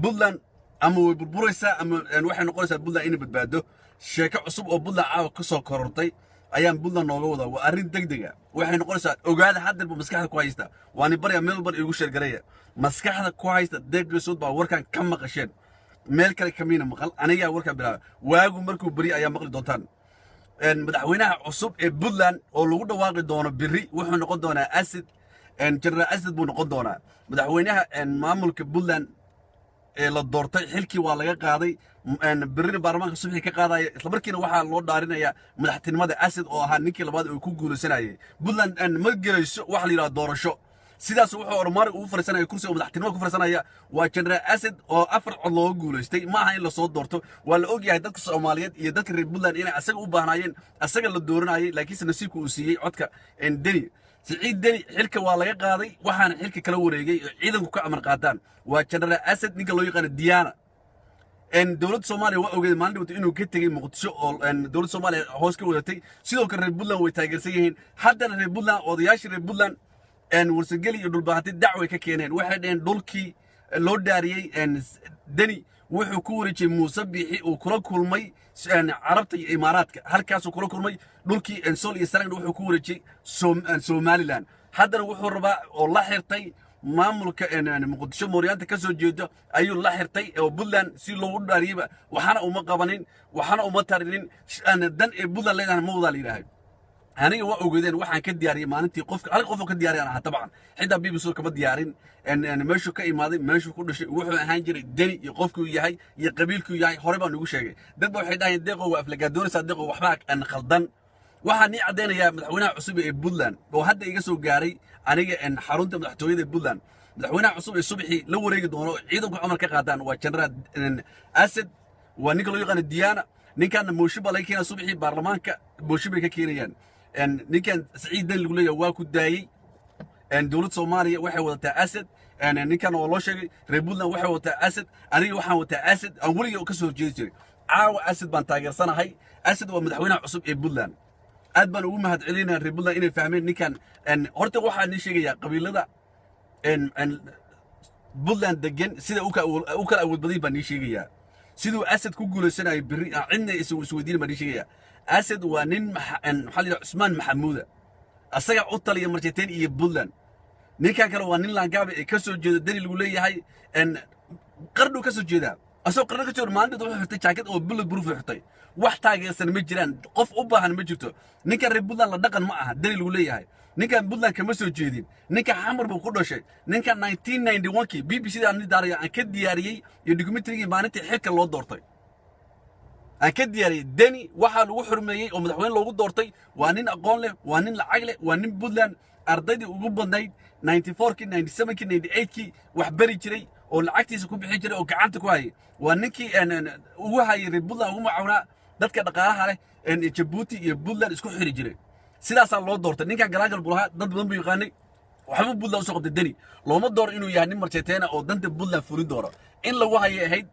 Puntland ama way burburaysaa ama waxay noqonaysaa Puntland inay badbaado sheeko cusub oo Puntland caawa ka soo korortay ayaan Puntland nooga wadaa waa arrin degdeg ah waxay noqonaysaa ogaada hadda maskaxda ku haysta waani barya meel bar igu sheergareeya maskaxda ku haysta deeqsood baa warkan ka maqasheen meel kale kamiina maqal aniga warkan bilaabay waagu markuu bari ayaa maqli doontaan madaxweynaha cusub ee Puntland oo lagu dhawaaqi doono biri wuxuu noqon doonaa Asad General Asad buu noqon doonaa madaxweynaha maamulka Puntland la doortay xilkii waa laga qaaday birina baarlamaanka subaxii ka qaadaya isla markiina waxaa loo dhaarinayaa madaxtinimada Asad oo ahaa ninkii labaad oo ku guuleysanayay Puntland ma gelayso wax la yiraahdo doorasho sidaas wuxuu ormaar ugu fariisanaya kursi oo madaxtinimo ku fariisanaya waa General Asad oo afar cod loo guuleystay ma aha in la soo doorto waa la ogyahay dadka Soomaaliyeed iyo dadka reer Puntland inay asaga u baahnayeen asaga la dooranayay laakiin nasiibku uu siiyay codka Deni سعيد دني حلك ولا يقاضي وحنا حلك كلا وريجي عيدا كوكا أمر قاتان وجنرال أسد نقول له يقان الديانة إن دولة الصومالية وأوجد ما عنده إنه كتير مقدسو إن دولة الصومالية هوسك ولتي سيدو كريبولا ويتاجر سيهين حتى ريبولا وضياش ريبولا إن ورسجلي يدل بعض الدعوة ككينين واحد إن دولكي لود داري إن دني وحكوري مصبيحي وكل كل مي إن عربت إمارات هالكاس وكل كل مي دولكي إن سول يسرق وحكوري سوماليلاند حتى وحور ربا والله حرتي maamulka muqdisho mooryaanta ka soo jeedo ayuu la xirtay oo Puntland si loo dhariiba waxana uma qabanin waxana uma tarinin dan ee Puntland leedahay ma wada leeyahay aniga waa ogeedeen waxaan ka diyaariyay maalintii qofka hal qof oo ka diyaariyay ana taban xitaa BBC kama diyaarin meeshu ka imaaday meeshu ku dhashay wuxuu ahaan jiray dani iyo qofku yahay iyo qabiilku yahay hore baan ugu sheegay dad waxay dhaayeen deeqo waa aflagaadoonaysa deeqo waxba aan khaldan waxaan ni cadeynayaa madaxweynaha cusub ee Puntland oo hadda iga soo gaaray aniga xarunta madaxtooyada Puntland madaxweynaha cusub ee subaxii la wareegi doono ciidanku amar ka qaadaan waa General Asad waa ninka loo yaqaan Diana ninkan mooshiba la keenay subaxii baarlamaanka mooshiba ka keenayaan ninkan Saciid Dan lagu leeyahay waa ku daayay dowladda Soomaaliya waxay wadataa Asad ninkan oo loo sheegay reer Puntland waxay wadataa Asad aniga waxaan wadataa Asad aan waliga ka soo jeedi jiray caawa Asad baan taageersanahay Asad waa madaxweynaha cusub ee Puntland aad baan ugu mahad celinaa reer Puntland inay fahmeen ninkan horta waxaan ni sheegayaa qabiilada Puntland degan sida uu kala awood badan baan ni sheegayaa sidoo Asad ku guuleysanayo biri cidna isweydiin baan ni sheegayaa Asad waa nin maxalli Usmaan Maxamuud asaga u taliya marjeeteen iyo Puntland ninkan kale waa nin laangaabe ee ka soo jeeda dani lagu leeyahay qardu ka soo jeeda asoo qarna ka jooga maalinta wuxuu xirtay jaakad oo bullet proof xirtay wax taageersan ma jiraan qof u baahan ma jirto ninka reer Puntland la dhaqan ma aha dani lagu leeyahay ninkan Puntland kama soo jeedin ninka xamar buu ku dhashay ninka 1991kii BBC da aan diyaariyay aan ka diyaariyay iyo documentary maalintii xilka loo doortay aan ka diyaariyay dani waxa lagu xurmeeyay oo madaxweyne loogu doortay waa nin aqoon leh waa nin lacag leh waa nin Puntland ardaydii ugu badnayd 94kii 97kii 98kii wax bari jiray oo lacagtiisa ku bixi jiray oo gacanta ku hayay waa ninkii ugu hayay reer Puntland ugu macawnaa dadka dhaqaalaha leh Djibouti iyo Puntland isku xiri jiray sidaas loo doortay ninkan galaagal bulaha dad badan buu yaqaanay waxba Puntland soo qabtay dani looma door inuu yahay nin marjeeteena oo danta Puntland furin dooro in lagu hayay ahayd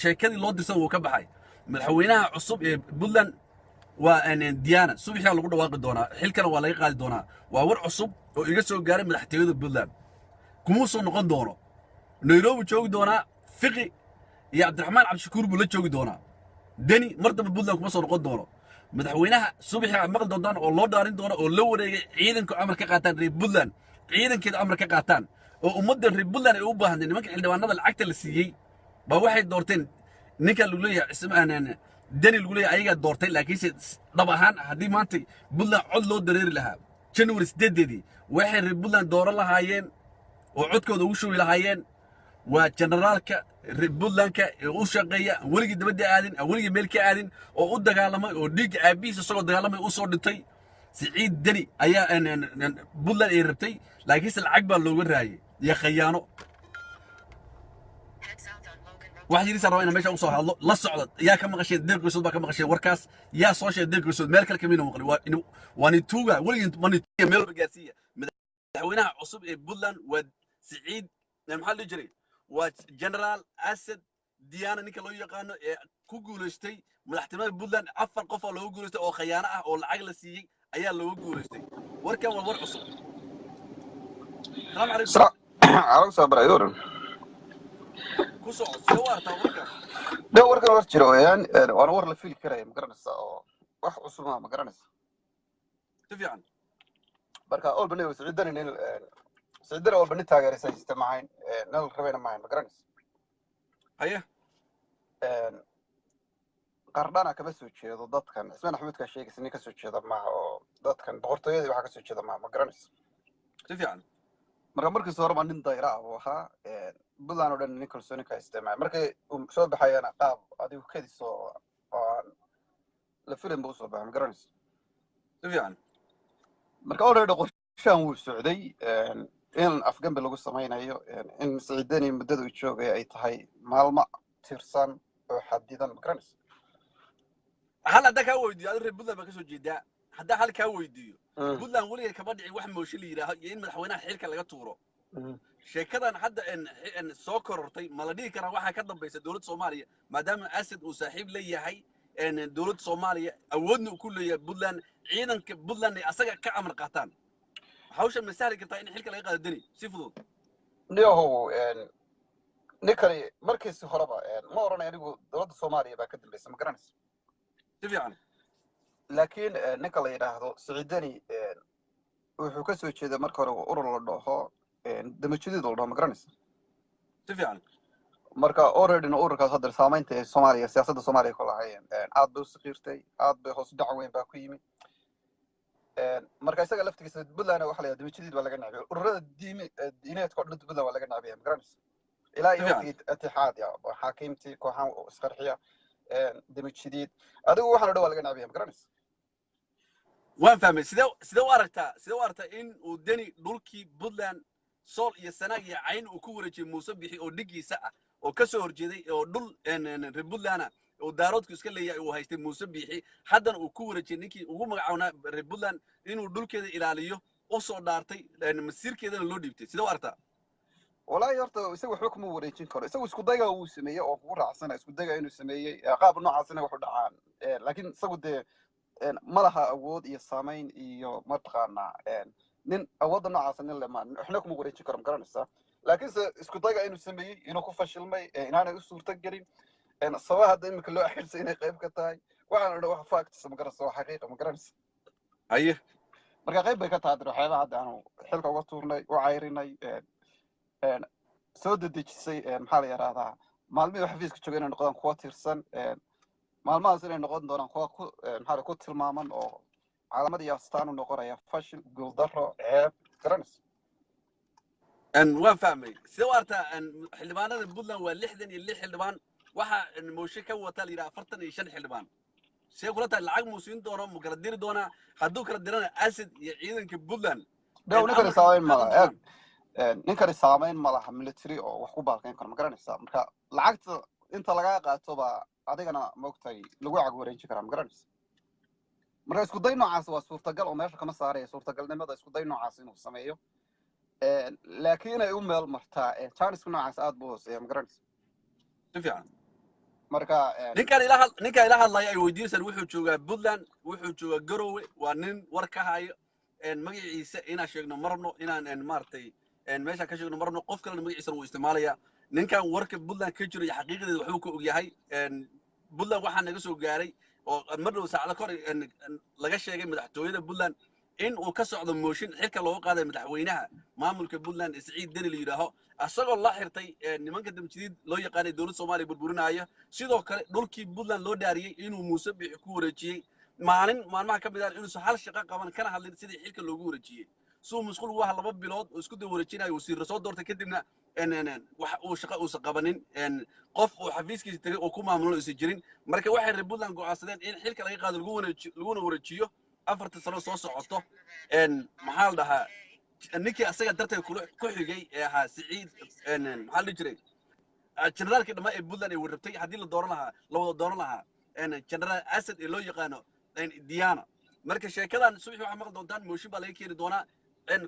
sheekadii loo dirsan uu ka baxay madaxweynaha cusub ee Puntland waa Diana subaxii lagu dhawaaqi doonaa xilkana waa laga qaadi doonaa waa war cusub oo iga soo gaaray madaxtooyada Puntland kuma soo noqon doono Nairobi joogi doonaa fiqi iyo Cabdiraxmaan Cabdishakuur buu la joogi doonaa dani martaba Puntland kuma soo noqon doono madaxweynaha subaxii maqal doontaan oo loo dhaarin doono oo la wareegay ciidanka amar ka qaataan reer Puntland ciidankeeda amar ka qaataan oo ummadda reer Puntland ay u baahdeen nimanka xildhibaanada lacagta la siiyay baa waxay doorteen ninka lagu leeyahay ismaan dani lagu leeyahay ayaga doortay laakiin dhab ahaan haddii maanta Puntland cod loo dareeri lahaa January 8deedii waxay reer Puntland dooran lahaayeen oo codkooda ugu shubi lahaayeen waa generaalka Puntlandka u shaqeeya waligii dibadda aadin waligii meel ka aadin oo u dagaalamay oo dhiig aabiis isagoo dagaalamay u soo dhintay Saciid Dani ayaa Puntland ay rabtay laakiin lacag baa looga raayay iyo khiyaano wax yiri sarro in meesha u soo hadlo la socdo yaa ka maqashay deeqoysod baa ka maqashay warkaas yaa soo sheegay deeqoysod meel kale kamina maqli waa ni tuuga waligii mani meel bagaasiya madaxweynaha cusub ee Puntland waa Saciid maxaa la jiray waa General Asad Diana ninka loo yaqaano ee ku guuleystay madaxtinimada Puntland afar qof oo loo guuleystay oo khiyaano ah oo lacag la siiyay ayaa loo guuleystay warkan waa war cusub salaam alaykum على صبر يورن كوسو سيدو أرتا وركان ده وركان ورجرو يعني وانا ور لفيل كراي مقرنس او wax cusub ma garanaysa تفيعن marka oo banay siciidana oo banay taageeraysa isticmaaleen nal rabeena ma garanaysa هيا qardana kaba soo jeedo dadkan ismaan axmed ka sheegay inay ka soo jeedo ma oo dadkan boqortooyada waxa ka soo jeedo ma garanaysa تفيعن marka markii soo raba nin dayra ah oo ahaa buntland oo dhan nin kalsooni ka isticmaalay markii uu soo baxayana qaab adigu kadiis oo la filim buu soo baxay ma garanaysa تفيعن marka already qorshaan wuu socday in afgambi lagu samaynayo in siciidani muddada uu joogay ay tahay maalmo tirsan oo xadidan ma garanaysa هلا ده كان ويدي هذا بودلان ما كسو جيدا هذا هل كان ويديو بودلان ولي كما دحي wax mooshi liira in madaxweynaha xilka laga tuuro sheekadan hadda in soo korortay ma la dhigi karaa waxa ka dambaysa dawladda Soomaaliya maadaama Asad uu saaxiib leeyahay in dawladda Soomaaliya awoodna uu ku leeyahay Buntland ciidanka Buntland ay asaga ka amar qaataan hawsha ma sahli kartaa in xilka laga qaado dani si fudud niyow ninkani markiisi horeba ma oranay anigu dawladda Soomaaliya baa ka dambaysa ma garanaysa تفيعن laakiin ninka la yiraahdo siciidani wuxuu ka soo jeedaa marka hore urur la dhaho damajidid oo ma garanaysa تفيعن marka already ururkaas hadda saameynta ee Soomaaliya siyaasadda Soomaaliya ku lahaayeen aad bay u saqiirtay aad bay hoos dhac weyn baa ku yimid marka isaga laftigiisa Buntland waxa la yiraahdo damajidid waa laga nacbay ururada diineedka oo dhan Buntland waa laga nacbay ma garanaysa ilaa iyo اتحاد ya xaakimti kooxan isqarxiya damajidid adigu waxaan dhow laga nacbay ma garanaysa waan fahmay sidee u aragtaa in uu dani dhulkii Buntland sool iyo sanaag iyo cayn uu ku wareejiyay Muuse Bixi oo dhigiisa ah oo ka soo horjeeday oo dhul reer Buntland oo daaroodku iska leeyahay uu haystay Muuse Bixi haddana uu ku wareejiyay ninkii ugu magacawnaa reer Buntland inuu dhulkeeda ilaaliyo oo soo dhaartay masiirkeedana loo dhiibtay sidee u aragtaa والله horta isagu wuxuu kuma wareejin karo isagu isku dayga uu sameeyay oo ku raacsana isku dayga inuu sameeyay qaab noocaasna wuxuu dhacaan laakiin isagu de ma laha awood iyo saameyn iyo matqaana nin awood noocaasna lama waxna kuma wareejin karo ma garanaysa laakiin isku dayga inuu sameeyay inuu ku fashilmay inaanay u suurta galin sabab hadda imika loo xilsay inay qayb ka tahay waxaan wax facts ma garanaysa wax xaqiiqo ma garanaysa aye marka qayb bay ka tahay waxyaabaha hadda aanu xilka uga tuurnay u cayrinay soo dedejisay maxaa la yiraahdaa maalmihii wax xafiiska joogay inay noqdaan kuwa tirsan maalmahaas inay noqon doonaan kuwa maxaa ku tilmaaman oo calaamad iyo astaan u noqonaya fashil guuldaro ceeb garanaysa waan fahmay sidee u aragtaa xildhibaanada Buntland waa 66 xildhibaan waxa mooshe ka wata la yiraahdo 45 xildhibaan see kula tahay lacag muu siin doono mu kala diri doonaa hadduu kala dirana Asad iyo ciidanka Buntland ninkani saameyn ma laha ninkani saameyn ma laha military oo wax ku baalqayn karo ma garanaysa marka lacagta inta laga qaato ba adigana moogtay lagu cag wareejin karaa ma garanaysa marka isku day noocaas waa suurtagal oo meesha kama saaraya suurtagalnimada isku day noocaas inuu sameeyo laakiin ay u meel martaa chance noocaas aad buu hooseeyaa ma garanaysa fiican marka ninka ila hadlaya ay weydiisan wuxuu joogaa Buntland wuxuu joogaa Garowe waa nin war ka hayo magaciisa inaan sheegno marno inaan maartay meesha ka sheegno marno qof kale magaciisa uu isticmaalaya ninkan warka Buntland ka jiro xaqiiqadeeda wuxuu ka og yahay Buntland waxa naga soo gaaray oo marno saacada kor laga sheegay madaxtooyada Buntland in uu ka socdo mooshin xilka loo qaaday madaxweynaha maamulka Buntland Siciid Deni la yiraahdo asagoo la xirtay nimanka damjidid loo yaqaan dawladda Soomaaliya burburinaya sidoo kale dhulkii Buntland loo dhaariyay inuu Muuse Bixi ku wareejiyay maalmaha ka mid ah inuu hal shaqo qaban kana hadlin sidii xilka loogu wareejiyay soo mas'uul waa 2 bilood oo isku day wareejinayo wasiir soo doortay kadibna wax uu shaqo uu qabanin qof uu xafiiskiisa tagay oo ku maamulo is jirin marka waxay reer Buntland go'aansadeen in xilka laga qaado lagu wareejiyo 4 sano soo socoto maxaa la dhahaa ninkii asaga darteed ku xigay ahaa Siciid maxaa la jiray generaalka dhama ee Buntland ay warabtay hadii la dooran lahaa la wada dooran lahaa general Asad ee loo yaqaano Diana marka sheekadan subax waxa maqal doontaan mooshin baa laga keeni doonaa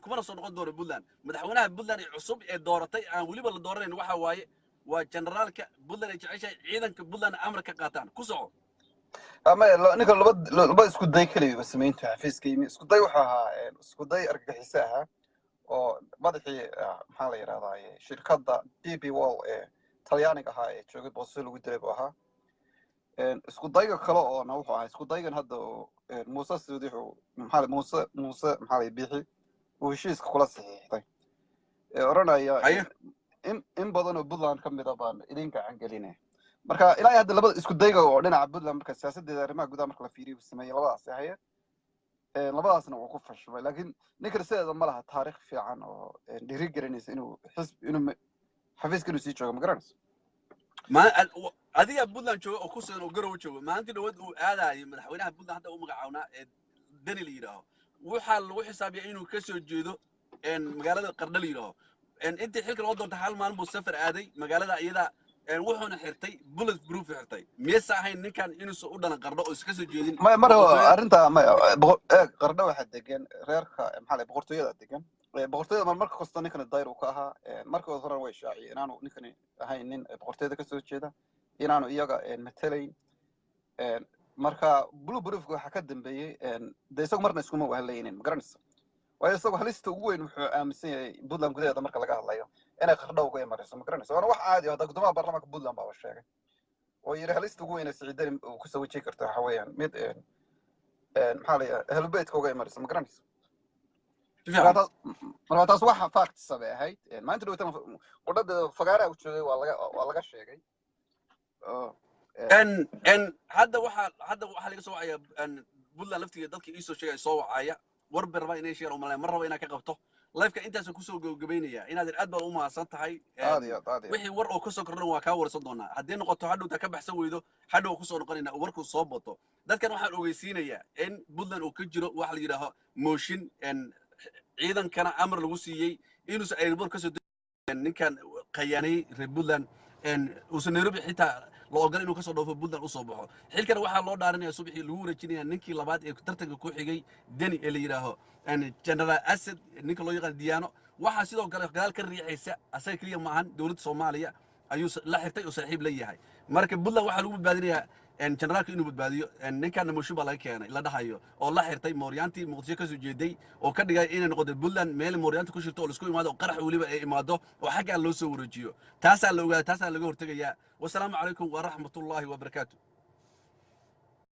kuma soo noqon doono Buntland madaxweynaha Buntland ee cusub ee dooratay aan waliba la dooranayn waxa waaye waa generaalka Buntland ee jeceshay ciidanka Buntland amar ka qaataan ku soco ama ninka laba isku day kaliya sameynta xafiiska yimi isku day waxa ahaa isku day argagixiso ah oo madaxii maxaa la yiraahdaa shirkadda DP World ee talyaaniga ahaa ee joogay boosaaso lagu dilay buu ahaa isku dayga kale oona wuxuu ahaa isku daygan hadda muuse suudi muuse maxaa la bixi uu heshiiska kula saxiixday oranaya in badan oo Puntland ka mid ah baan idin gacan gelinay marka ilaa hadda labada isku dayga oo dhinaca Puntland marka siyaasadeeda arrimaha gudaha marka la fiiriyo sameeyay labadaas ahayd labadaasna wuu ku fashilmay laakiin ninka sideeda ma laha taariikh fiican oo dhiirigelinaysa inuu xafiiska inuu sii joogo ma garanayso ما adiga Puntland joogo oo ku soo oo garow joogo maanta dhawad uu aadaayay madaxweynaha Puntland hadda uu magacaawna Dani la yiraahdo waxa lagu xisaabiyaa inuu ka soo jeedo magaalada Qardho la yiraahdo intii xilka loo doortay hal maalin buu safar aaday magaalada iyada wuxuuna xirtay bullet proof xirtay miyaysa ahayn ninkan inuu u dhalan Qardho oo iska soo jeedin ma arinta Qardho waxa degan reerka maxaa la boqortooyada degan boqortooyada marka kasta ninkan dayr uu ka ahaa markii hore way shaaciyeen inaanu ninkan ahayn nin boqortooyada ka soo jeeda inaanu iyaga matalayn marka blue proof waxa ka dambeeyay isagu marna iskuma wahlayeen ma garanayso waayo isagu halista ugu weyn wuxuu aaminsan yahay Puntland gudaheeda marka laga hadlayo inay Qardho uga imarayso ma garanayso waana wax caadi ah hadda guddoomiyaha baarlamaanka Puntland baa sheegay oo yiri halista ugu weyn ee Siciidani uu ku soo wajihi karto waxa weeyaan mid maxaa la yiraahdaa helbeedka uga imarayso ma garanayso marka taas waxa fact sabay ahayd maanta dhawatan qodada fagaaraha u joogay waa laga sheegay hadda waxa laga soo wacaya Puntland laftiga dadka ii soo sheegay soo wacaya warbar ba inay sheegaan ma rabo inaa ka qabto live-ka intaas ku soo gabagabeynaya inaad aad baa u mahadsan tahay wixii war oo ka soo kordhan waa ka warsan doonaa haddii noqoto hadhow ka baxsan weydo hadhow ku soo noqonayna warku soo bato dadkan waxaan ogeysiinayaa in Puntland uu ka jiro wax la yiraahdo motion ciidankana amar lagu siiyay inuu airport ka soo ninkan qayaanay reer Puntland uusan Nairobi xitaa loo ogolaan inuu ka soo dhoofo Puntland u soo baxo xilkan waxa loo dhaarinayaa subaxii lagu wareejinayaa ninkii labaad ee tartanka ku xigay Dani ee la yiraahdo General Asad ninka loo yaqaan Diyaano waxa sidoo kale gadaal ka riixaysa asaga kaliya ma ahan dawladda Soomaaliya ayuu la xirtay oo saaxiib la yahay marka Puntland waxa lagu badbaadinayaa generalka inuu badbaadiyo ninkan mooshin baa laga keenay la dhahayo oo la xirtay Mooryaantii Muqdisho ka soo jeeday oo ka dhigay inay noqoto Puntland meel Mooryaanta ku shirto oo isku imaado qarax waliba ay imaado oo xagga loo soo wareejiyo taas la ogaado taas laga hortagayaa wassalaamu calaykum wa rahmatullaahi wa barakaatuh